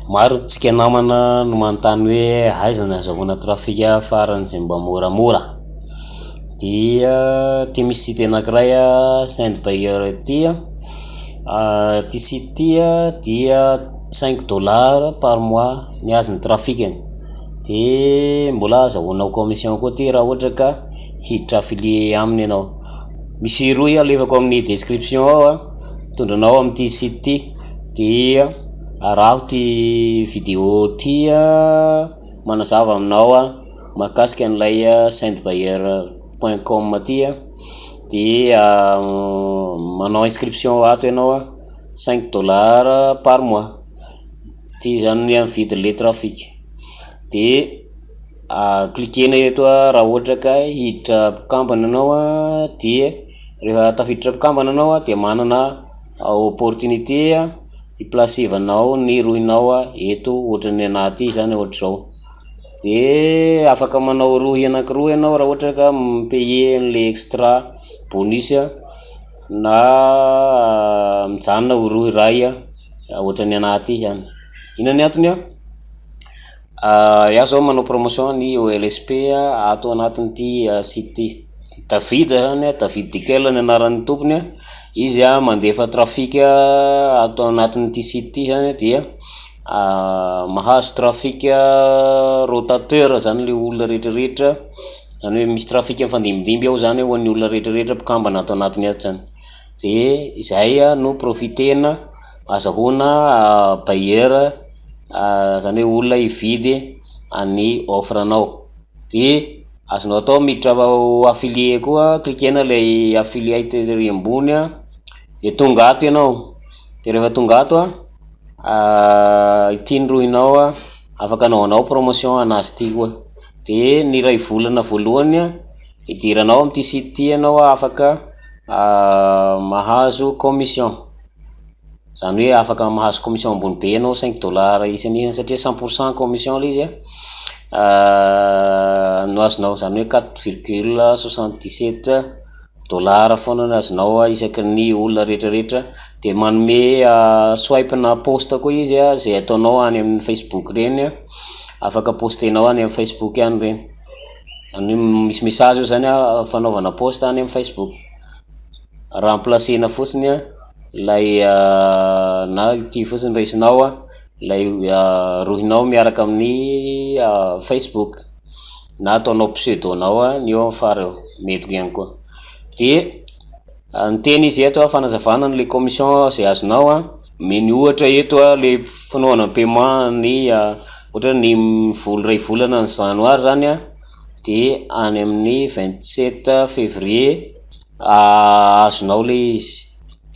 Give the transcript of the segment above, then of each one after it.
Maro tsika namana no manontany hoe aiza no azahoana trafika faran'izay mba moramora. Dia ty misy site anankiray Sendbuyer ty ty site ty dia $5 par mois ny azony trafikany. De mbola azahoanao commission koa ty raha ohatra ka hiditra affilié aminy ianao. Misy roy alevako amin'ny description ao tondranao amin'ity site ty. Dia araho ty vidéo ty manazava aminao mahakasika an'ilay sendbuyer.com ty dia manao inscription ato ianao $5 par mois. Ty zany ny mividy le trafic. De cliquena eto raha ohatra ka hiditra mpikambana anao dia rehefa tafiditra mpikambana anao dia manana opportunité iplacevanao ny rohinao eto ohatran'ny anaty zany ohatr'izao. De afaka manao rohy anankiroa ianao raha ohatra ka payer le extra bonus na mijanona ho rohy ray ohatran'ny anaty zany. Inona ny antony iaho zao manao promotion ny OLSP ato anatin'ity site ty. David zany David Dikel ny anaran'ny tompony. Izy mandefa trafika ato anatin'ity site ty zany dia mahazo trafika rotateur zany le olona rehetrarehetra, zany hoe misy trafika mifandimby ao zany ho an'ny olona rehetrarehetra mpikambana ato anatiny ato zany. De izay no profitena azahoana bailleur zany hoe olona hividy any offre anao. De azonao atao miditra affilié koa, cliquena le affiliate ery ambony de tonga ato ianao. De rehefa tonga ato ity ny rohinao afaka anaovanao promotion anazy ty koa. De ny ray volana voalohany idiranao amin'ity site ty ianao afaka mahazo commission, zany hoe afaka mahazo commission ambony be ianao $5 isan'iny satria 100% commission le izy no azonao, zany hoe $4,77 foana no azonao isaky ny olona rehetrarehetra. De manome swipe na post koa izy zay ataonao any amin'ny Facebook reny, afaka postenao any amin'ny Facebook any reny. Any misy message zany fanaovana post any amin'ny Facebook, remplacena fotsiny lay na ity fotsiny raisinao lay rohinao miaraka amin'ny Facebook na ataonao pseudonao ny eo amin'ny fara eo, mety ihany koa. De ny teny izy eto fanazavana le commission zay azonao meny ohatra eto le fanaovana paiement ny ohatra ny vola ray volana ny janoary zany de any amin'ny 27 février azonao le izy.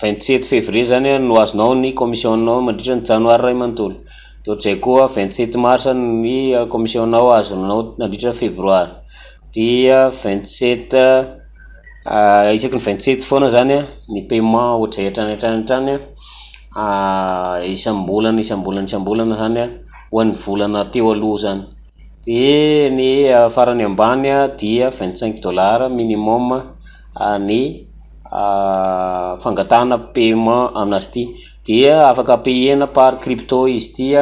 27 février zany no azonao ny commissionnao mandritra ny janoary ray manontolo. De ohatr'izay koa 27 mars ny commissionnao azonao mandritra febroary. Dia 27 isaky ny 27 foana zany ny paiement ohatr'izay hatrany isam-bolana zany ho an'ny volana teo aloha zany. De ny farany ambany dia $25 minimum ny fangatahana paiement aminazy ty. Dia afaka payena par crypto izy ty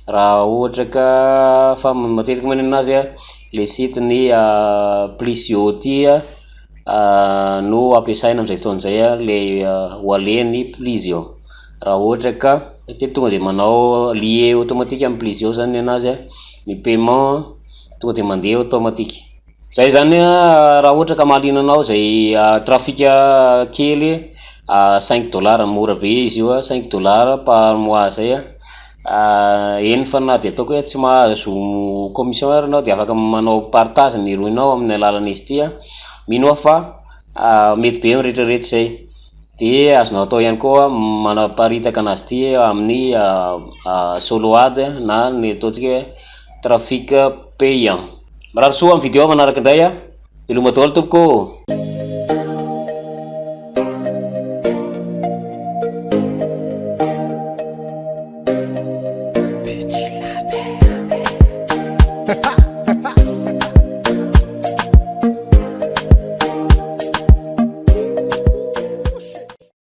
raha ohatra ka fa matetika maneno anazy le site ny Plizio ty no ampiasaina amin'izay fotoan'izay le wallet ny Plizio. Raha ohatra ka tonga de manao lié automatique amin'ny Plizio zany anazy ny paiement tonga de mandeha automatique. Zay zany raha ohatra ka mahalina anao zay trafika kely $5 mora be izy io $5 par mois zay eny fa na de ataoko hoe tsy mahazo commission anao de afaka manao partage ny rohinao amin'ny alalan'izy ty. Mino fa mety be rehetrarehetra zay. De azonao atao ihany koa manaparitaka anazy ty amin'ny soload na ny ataontsika hoe trafic payant. Marary soa amin'ny vidéo manaraka indray ilomadaolo tompoko.